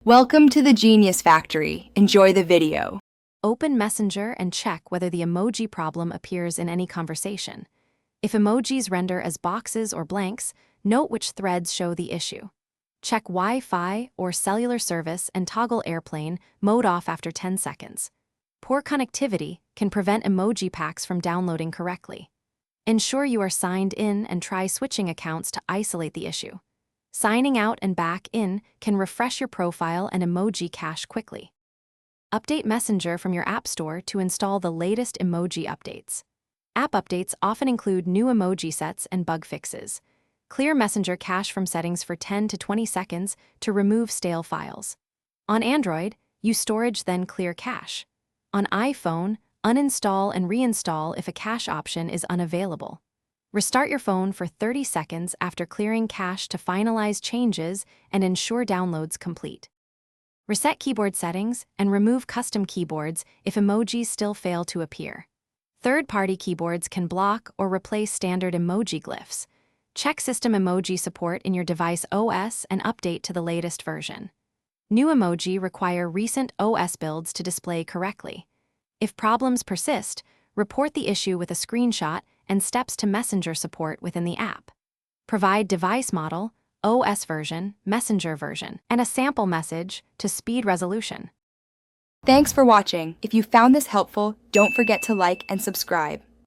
Welcome to the Genius Factory. Enjoy the video. Open Messenger and check whether the emoji problem appears in any conversation. If emojis render as boxes or blanks, note which threads show the issue. Check Wi-Fi or cellular service and toggle airplane mode off after 10 seconds. Poor connectivity can prevent emoji packs from downloading correctly. Ensure you are signed in and try switching accounts to isolate the issue. Signing out and back in can refresh your profile and emoji cache quickly. Update Messenger from your App Store to install the latest emoji updates. App updates often include new emoji sets and bug fixes. Clear Messenger cache from settings for 10 to 20 seconds to remove stale files. On Android, use storage then clear cache. On iPhone, uninstall and reinstall if a cache option is unavailable. Restart your phone for 30 seconds after clearing cache to finalize changes and ensure downloads complete. Reset keyboard settings and remove custom keyboards if emojis still fail to appear. Third-party keyboards can block or replace standard emoji glyphs. Check system emoji support in your device OS and update to the latest version. New emoji require recent OS builds to display correctly. If problems persist, report the issue with a screenshot and steps to Messenger support within the app. Provide device model, OS version, Messenger version, and a sample message to speed resolution. Thanks for watching. If you found this helpful, don't forget to like and subscribe.